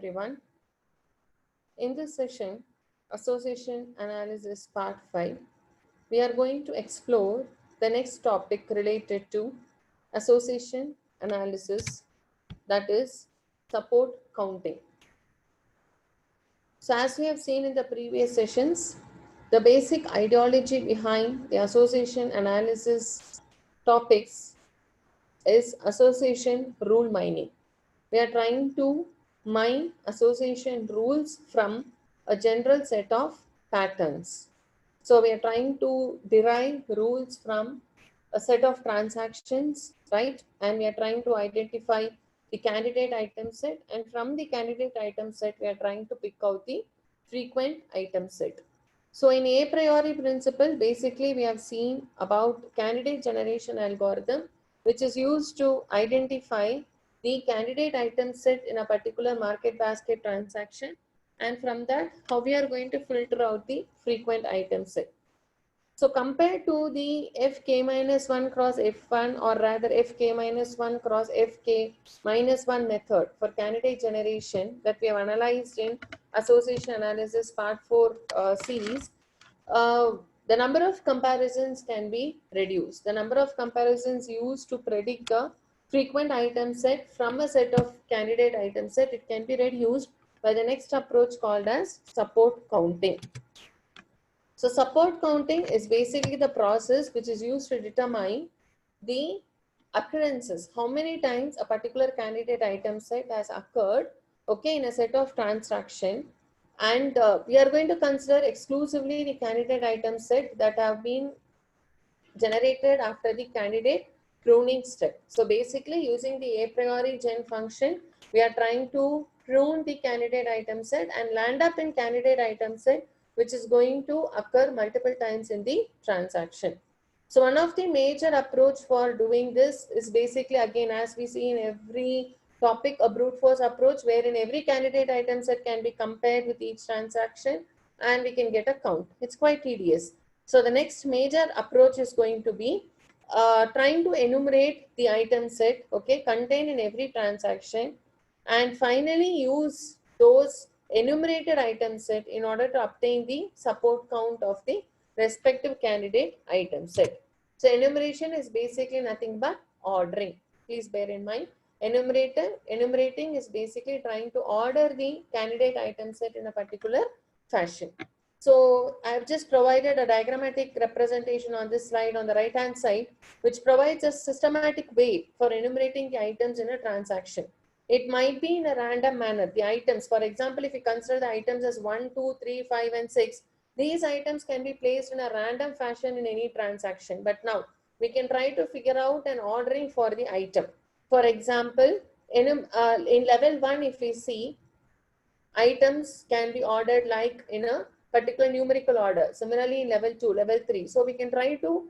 everyone. In this session, Association Analysis Part 5, we are going to explore the next topic related to association analysis, that is support counting. So as we have seen in the previous sessions, the basic ideology behind the association analysis topics is association rule mining. We are trying to mine association rules from a general set of patterns. So we are trying to derive rules from a set of transactions, right? And we are trying to identify the candidate item set, and from the candidate item set, we are trying to pick out the frequent item set. So in a priori principle, basically we have seen about candidate generation algorithm, which is used to identify the candidate item set in a particular market basket transaction, and from that how we are going to filter out the frequent item set. So compared to the Fk minus 1 cross F1, or rather Fk minus 1 cross Fk minus 1 method for candidate generation that we have analyzed in association analysis part 4 series, the number of comparisons can be reduced. The number of comparisons used to predict the frequent item set from a set of candidate item set, it can be reduced by the next approach called as support counting. So support counting is basically the process which is used to determine the occurrences, how many times a particular candidate item set has occurred, okay, in a set of transaction. And we are going to consider exclusively the candidate item set that have been generated after the candidate pruning step. So basically using the a priori gen function, we are trying to prune the candidate item set and land up in candidate item set which is going to occur multiple times in the transaction. So one of the major approach for doing this is basically, again, as we see in every topic, a brute force approach wherein every candidate item set can be compared with each transaction and we can get a count. It's quite tedious. So the next major approach is going to be trying to enumerate the item set, okay, contained in every transaction, and finally use those enumerated item set in order to obtain the support count of the respective candidate item set. So enumeration is basically nothing but ordering. Please bear in mind, enumerating is basically trying to order the candidate item set in a particular fashion. So I have just provided a diagrammatic representation on this slide on the right hand side, which provides a systematic way for enumerating the items in a transaction. It might be in a random manner. The items, for example, if you consider the items as 1, 2, 3, 5 and 6, these items can be placed in a random fashion in any transaction. But now we can try to figure out an ordering for the item. For example, in level 1, if we see, items can be ordered like in a particular numerical order. Similarly, in level 2, level 3. So we can try to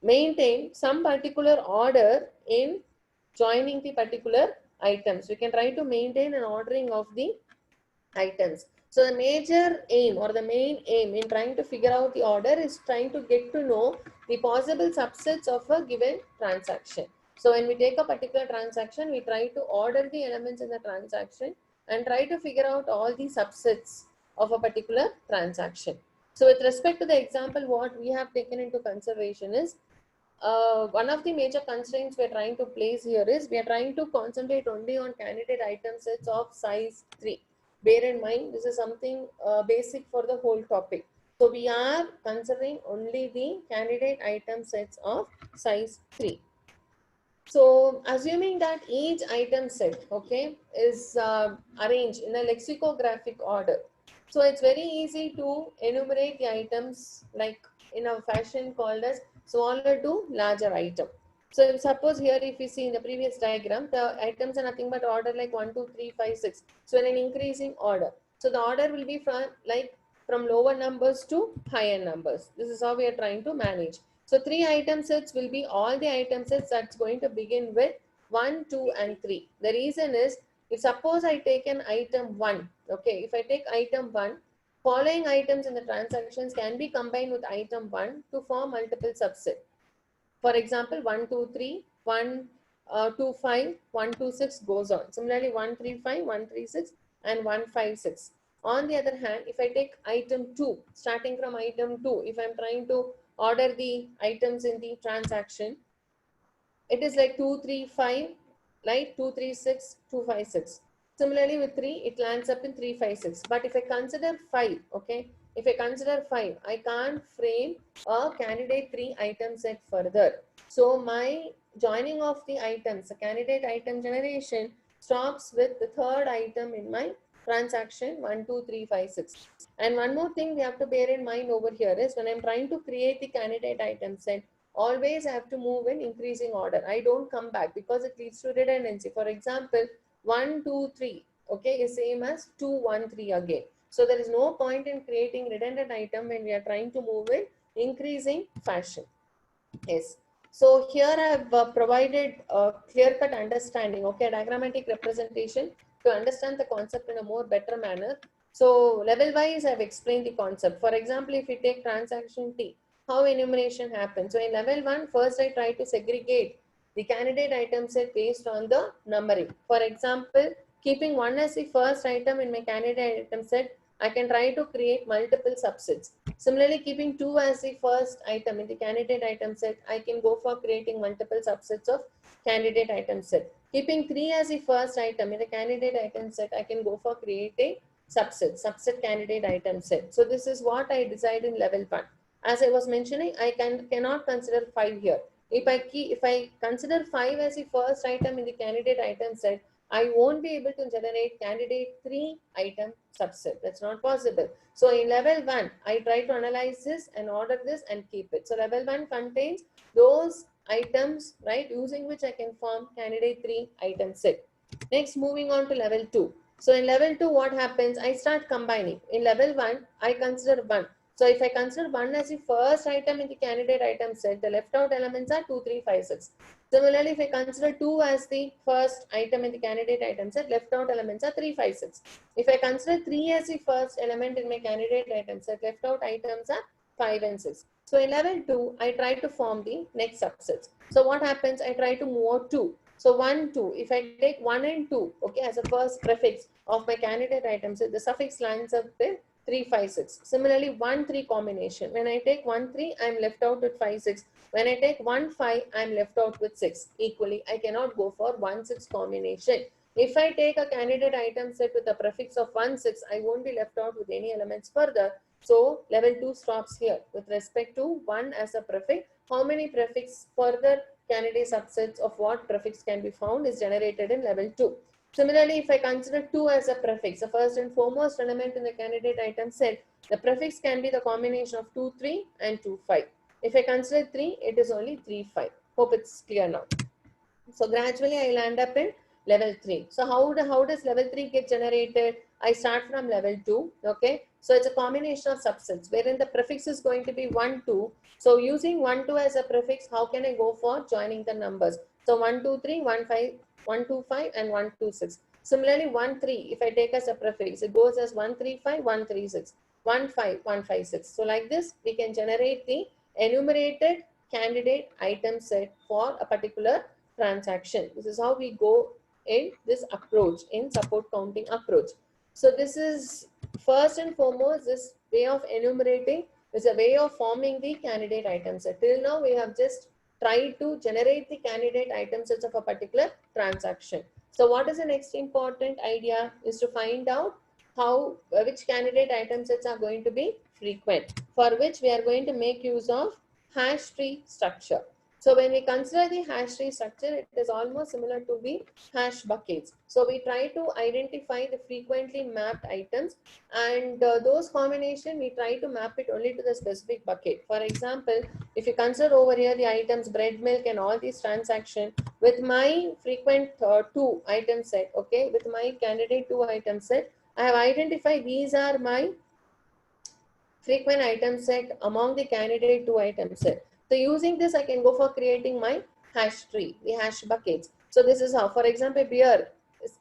maintain some particular order in joining the particular items. We can try to maintain an ordering of the items. So the major aim or the main aim in trying to figure out the order is trying to get to know the possible subsets of a given transaction. So when we take a particular transaction, we try to order the elements in the transaction and try to figure out all the subsets of a particular transaction. So with respect to the example, what we have taken into consideration is one of the major constraints we're trying to place here is we are trying to concentrate only on candidate item sets of size 3. Bear in mind, this is something basic for the whole topic. So we are considering only the candidate item sets of size 3. So assuming that each item set, okay, is arranged in a lexicographic order. So it's very easy to enumerate the items like in a fashion called as smaller to larger item. So if suppose here if you see in the previous diagram, the items are nothing but order like 1, 2, 3, 5, 6. So in an increasing order. So the order will be from lower numbers to higher numbers. This is how we are trying to manage. So 3 item sets will be all the item sets that's going to begin with 1, 2 and 3. The reason is, if suppose I take an item 1, okay, if I take item 1, following items in the transactions can be combined with item 1 to form multiple subsets. For example, 1, 2, 3, 1, 125, 126 goes on. Similarly, 135, 136 and 156. On the other hand, if I take item 2, starting from item 2, if I'm trying to order the items in the transaction, it is like 235, like 236, 256. Similarly, with 3, it lands up in 356. But if I consider 5, okay, if I consider 5, I can't frame a candidate 3 item set further. So my joining of the items, the candidate item generation, stops with the third item in my transaction 1, 2, 3, 5, 6. And one more thing we have to bear in mind over here is when I'm trying to create the candidate item set, always I have to move in increasing order. I don't come back because it leads to redundancy. For example, 1, 2, 3, okay, is same as 2, 1, 3 again. So there is no point in creating redundant item when we are trying to move in increasing fashion. Yes. So here I have provided a clear-cut understanding, okay, diagrammatic representation to understand the concept in a more better manner. So level-wise, I have explained the concept. For example, if we take transaction T, how enumeration happens. So in level 1, first I try to segregate the candidate item set based on the numbering. For example, keeping 1 as the first item in my candidate item set, I can try to create multiple subsets. Similarly, keeping 2 as the first item in the candidate item set, I can go for creating multiple subsets of candidate item set. Keeping 3 as the first item in the candidate item set, I can go for creating subset candidate item set. So this is what I decide in level 1. As I was mentioning, I cannot consider 5 here. If I consider 5 as the first item in the candidate item set, I won't be able to generate candidate 3 item subset. That's not possible. So in level 1, I try to analyze this and order this and keep it. So level 1 contains those items, right, using which I can form candidate 3 item set. Next, moving on to level 2. So in level 2, what happens? I start combining. In level 1, I consider 1. So if I consider 1 as the first item in the candidate item set, the left out elements are 2, 3, 5, 6. Similarly, if I consider 2 as the first item in the candidate item set, left out elements are 3, 5, 6. If I consider 3 as the first element in my candidate item set, left out items are 5 and 6. So in level 2, I try to form the next subsets. So what happens? I try to move out 2. So 1, 2. If I take 1 and 2, okay, as a first prefix of my candidate item set, the suffix lines up with 3, 5, 6. Similarly, 1, 3 combination. When I take 1, 3, I am left out with 5, 6. When I take 1, 5, I am left out with 6. Equally, I cannot go for 1, 6 combination. If I take a candidate item set with a prefix of 1, 6, I won't be left out with any elements further. So level 2 stops here. With respect to 1 as a prefix, how many prefix further candidate subsets of what prefix can be found is generated in level 2. Similarly, if I consider 2 as a prefix, the first and foremost element in the candidate item set, the prefix can be the combination of 2, 3 and 2, 5. If I consider 3, it is only 3, 5. Hope it's clear now. So gradually I will end up in level 3. So how does level 3 get generated? I start from level 2. Okay. So it's a combination of subsets wherein the prefix is going to be 1, 2. So using 1, 2 as a prefix, how can I go for joining the numbers? So 1, 2, 3, 1, 5, 1, 2, 5 and 1, 2, 6. Similarly, 1, 3, if I take as a prefix, it goes as 1, 3, 5, 1, 3, 6, 1, 5, 1, 5, 6. So like this, we can generate the enumerated candidate item set for a particular transaction. This is how we go in this approach, in support counting approach. So this is first and foremost, this way of enumerating is a way of forming the candidate item set. Till now, we have just tried to generate the candidate item sets of a particular transaction. So what is the next important idea is to find out how which candidate item sets are going to be frequent, for which we are going to make use of hash tree structure. So when we consider the hash tree structure, it is almost similar to the hash buckets. So we try to identify the frequently mapped items, and those combination we try to map it only to the specific bucket. For example, if you consider over here the items bread, milk and all these transactions with my frequent 2 item set, okay, with my candidate 2 item set, I have identified these are my frequent item set among the candidate 2 item set. So using this, I can go for creating my hash tree, the hash buckets. So this is how, for example, beer is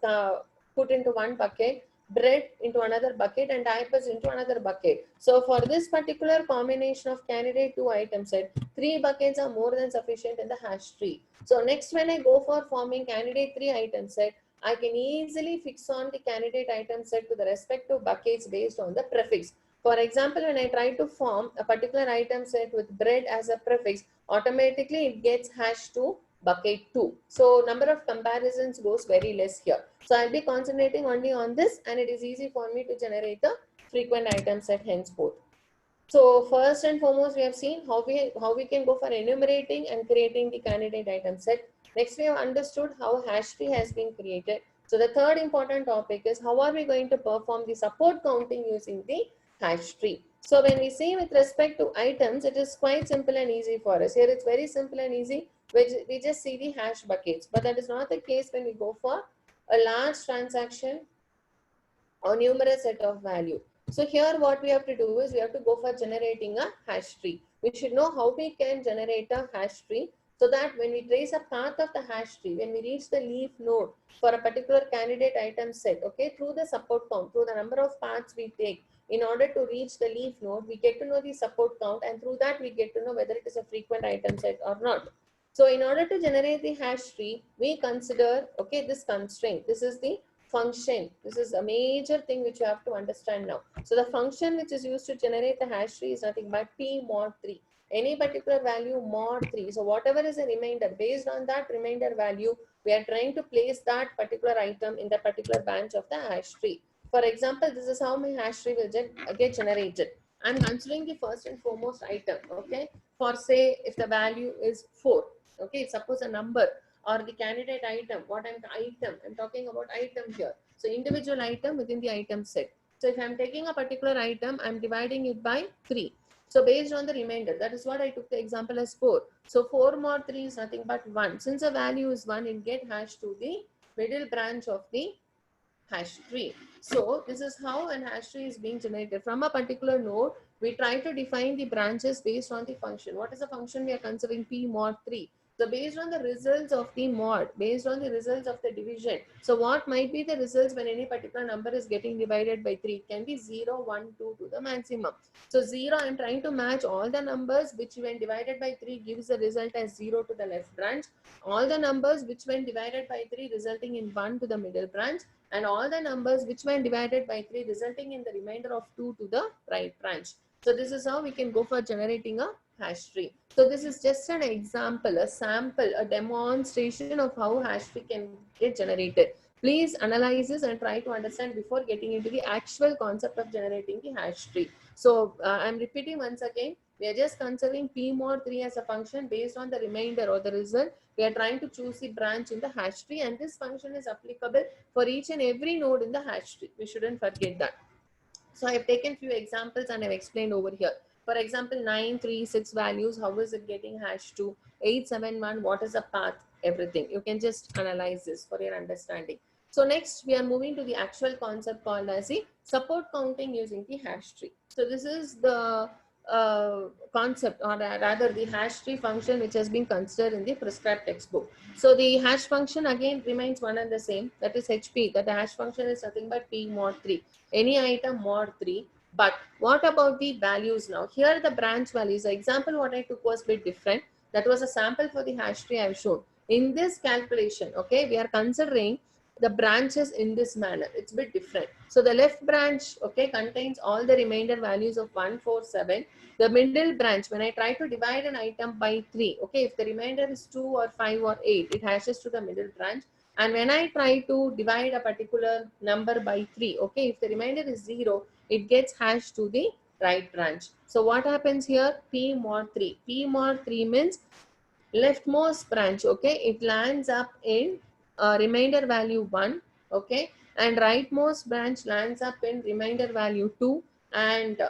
put into one bucket, bread into another bucket and diapers into another bucket. So for this particular combination of candidate 2 item set, 3 buckets are more than sufficient in the hash tree. So next, when I go for forming candidate 3 item set, I can easily fix on the candidate item set to the respective buckets based on the prefix. For example, when I try to form a particular item set with bread as a prefix, automatically it gets hash to bucket 2. So number of comparisons goes very less here. So I'll be concentrating only on this, and it is easy for me to generate the frequent item set henceforth. So first and foremost, we have seen how we can go for enumerating and creating the candidate item set. Next, we have understood how hash tree has been created. So the third important topic is how are we going to perform the support counting using the hash tree. So when we see with respect to items, it is quite simple and easy for us. Here it's very simple and easy. We just see the hash buckets, but that is not the case when we go for a large transaction or numerous set of value. So here what we have to do is we have to go for generating a hash tree. We should know how we can generate a hash tree, so that when we trace a path of the hash tree, when we reach the leaf node for a particular candidate item set, okay, through the support count, through the number of paths we take in order to reach the leaf node, we get to know the support count, and through that we get to know whether it is a frequent item set or not. So in order to generate the hash tree, we consider, okay, this constraint. This is the function. This is a major thing which you have to understand now. So the function which is used to generate the hash tree is nothing but p mod 3. Any particular value mod 3. So whatever is a remainder, based on that remainder value, we are trying to place that particular item in the particular branch of the hash tree. For example, this is how my hash tree will get generated. I'm considering the first and foremost item, okay? For say, if the value is 4, okay, suppose a number or the candidate item, I'm talking about item here. So individual item within the item set. So if I'm taking a particular item, I'm dividing it by 3. So based on the remainder, that is what I took the example as 4. So 4 mod 3 is nothing but 1. Since the value is 1, it get hashed to the middle branch of the hash tree. So this is how an hash tree is being generated. From a particular node, we try to define the branches based on the function. What is the function we are considering? P mod 3. So based on the results of the mod, based on the results of the division. So what might be the results when any particular number is getting divided by 3? It can be 0, 1, 2 to the maximum. So 0, I am trying to match all the numbers which when divided by 3 gives the result as 0 to the left branch. All the numbers which when divided by 3 resulting in 1 to the middle branch, and all the numbers which when divided by 3 resulting in the remainder of 2 to the right branch. So this is how we can go for generating a hash tree. So this is just an example, a sample, a demonstration of how hash tree can get generated. Please analyze this and try to understand before getting into the actual concept of generating the hash tree. So I'm repeating once again, we are just considering p mod 3 as a function based on the remainder or the result. We are trying to choose the branch in the hash tree, and this function is applicable for each and every node in the hash tree. We shouldn't forget that. So I've taken few examples and I've explained over here. For example, 936 values, how is it getting hashed to? 871, what is the path? Everything. You can just analyze this for your understanding. So next, we are moving to the actual concept called as the support counting using the hash tree. So this is the concept, or rather the hash tree function which has been considered in the prescribed textbook. So the hash function again remains one and the same, that is HP, that the hash function is nothing but p mod 3, any item mod 3. But what about the values now? Here the branch values, the example what I took was a bit different. That was a sample for the hash tree I have shown. In this calculation, okay, we are considering the branches in this manner. It's a bit different. So the left branch, okay, contains all the remainder values of 147. The middle branch, when I try to divide an item by 3, okay, if the remainder is 2 or 5 or 8, it hashes to the middle branch. And when I try to divide a particular number by 3, okay, if the remainder is 0, it gets hashed to the right branch. So what happens here? P mod 3. P mod 3 means leftmost branch, okay, it lands up in remainder value 1, okay, and rightmost branch lands up in remainder value 2. And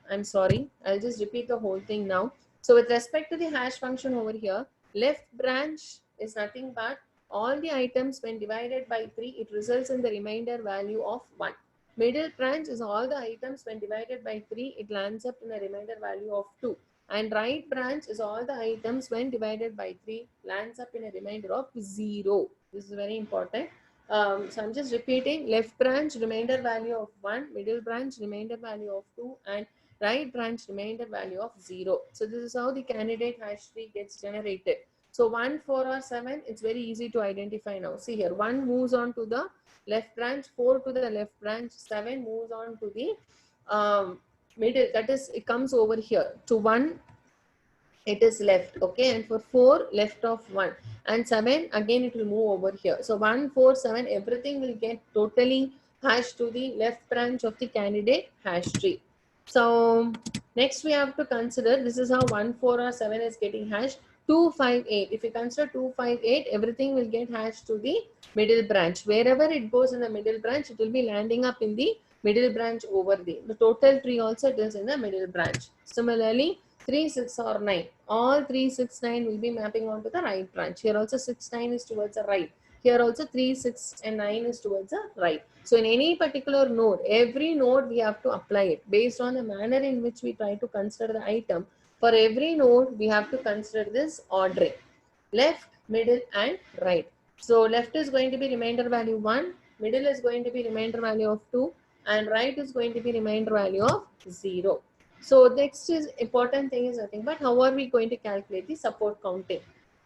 I'm sorry, I'll just repeat the whole thing now. So with respect to the hash function over here, left branch is nothing but all the items when divided by 3, it results in the remainder value of 1. Middle branch is all the items when divided by 3, it lands up in a remainder value of 2. And right branch is all the items when divided by 3 lands up in a remainder of 0. This is very important. So I'm just repeating: left branch remainder value of 1, middle branch remainder value of 2, and right branch remainder value of 0. So this is how the candidate hash tree gets generated. So 1, 4 or 7, it's very easy to identify now. See here, 1 moves on to the left branch, 4 to the left branch, 7 moves on to the middle, that is it comes over here to 1, it is left, okay, and for 4 left of 1, and 7 again it will move over here. So 1, 4, 7, everything will get totally hashed to the left branch of the candidate hash tree. So next we have to consider, this is how 1, 4 or 7 is getting hashed. 2, 5, 8, if you consider 2, 5, 8, everything will get hashed to the middle branch. Wherever it goes in the middle branch, it will be landing up in the middle branch over the total tree also, it is in the middle branch. Similarly, 3, 6 or 9, all 3, 6, 9 will be mapping onto the right branch. Here also 6, 9 is towards the right. Here also 3, 6 and 9 is towards the right. So in any particular node, every node we have to apply it based on the manner in which we try to consider the item. For every node, we have to consider this ordering: left, middle and right. So left is going to be remainder value 1, middle is going to be remainder value of 2, and right is going to be remainder value of 0. So next is important thing is nothing but how are we going to calculate the support counting.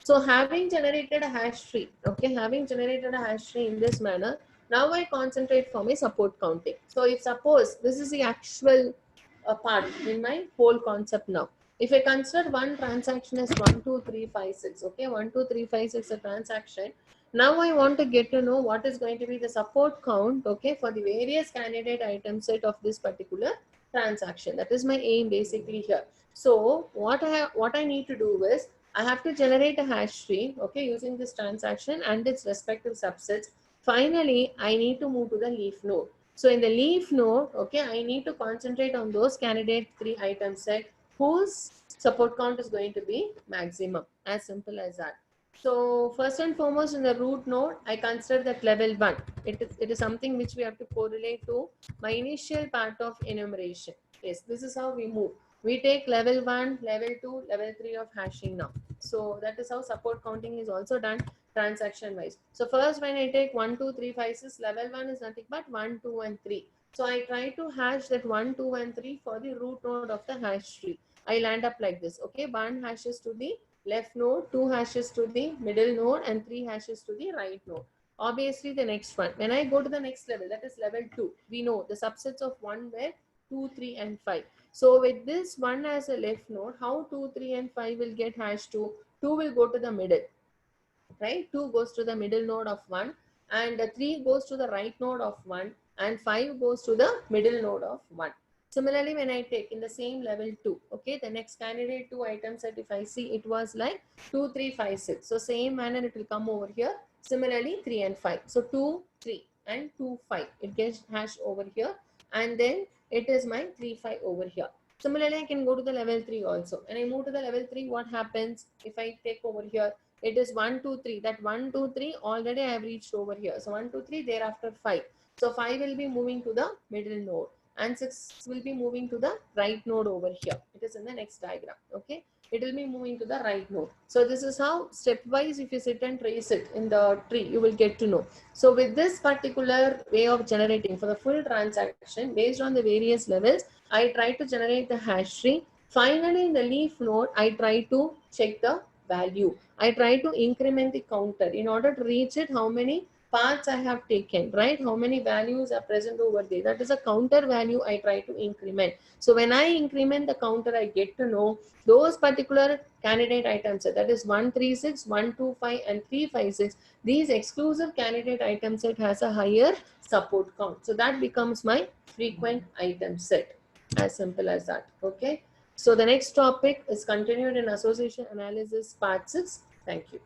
So having generated a hash tree, okay, having generated a hash tree in this manner, now I concentrate for my support counting. So if suppose this is the actual part in my whole concept now. If I consider one transaction as 1, 2, 3, 5, 6, okay, 1, 2, 3, 5, 6 a transaction. Now I want to get to know what is going to be the support count, okay, for the various candidate item set of this particular transaction. That is my aim basically here. So what I need to do is I have to generate a hash tree, okay, using this transaction and its respective subsets. Finally, I need to move to the leaf node. So in the leaf node, okay, I need to concentrate on those candidate 3 item set whose support count is going to be maximum. As simple as that. So first and foremost in the root node, I consider that level 1. It is something which we have to correlate to my initial part of enumeration. Yes, this is how we move. We take level 1, level 2, level 3 of hashing now. So that is how support counting is also done transaction wise. So first when I take 1, 2, 3, 5, 6, level 1 is nothing but 1, 2 and 3. So I try to hash that 1, 2 and 3 for the root node of the hash tree. I land up like this. Okay, 1 hashes to the left node, 2 hashes to the middle node and 3 hashes to the right node. Obviously the next one, when I go to the next level, that is level 2, we know the subsets of 1 were 2, 3 and 5. So with this 1 as a left node, how 2, 3 and 5 will get hashed to? 2 will go to the middle, right? 2 goes to the middle node of 1 and 3 goes to the right node of 1 and 5 goes to the middle node of 1. Similarly, when I take in the same level 2, okay, the next candidate 2 items that if I see it was like 2, 3, 5, 6. So same manner it will come over here. Similarly, 3 and 5. So 2, 3 and 2, 5. It gets hashed over here and then it is my 3, 5 over here. Similarly, I can go to the level 3 also. And I move to the level 3, what happens if I take over here? It is 1, 2, 3. That 1, 2, 3 already I have reached over here. So 1, 2, 3, thereafter 5. So 5 will be moving to the middle node and 6 will be moving to the right node over here. It is in the next diagram. Okay, it will be moving to the right node. So this is how stepwise, if you sit and trace it in the tree, you will get to know. So with this particular way of generating for the full transaction based on the various levels, I try to generate the hash tree. Finally, in the leaf node, I try to check the value. I try to increment the counter in order to reach it. How many paths I have taken, right? How many values are present over there? That is a counter value I try to increment. So when I increment the counter, I get to know those particular candidate items, that is 136, 125 and 356. These exclusive candidate item set has a higher support count. So that becomes my frequent item set. As simple as that. Okay. So the next topic is continued in association analysis part 6. Thank you.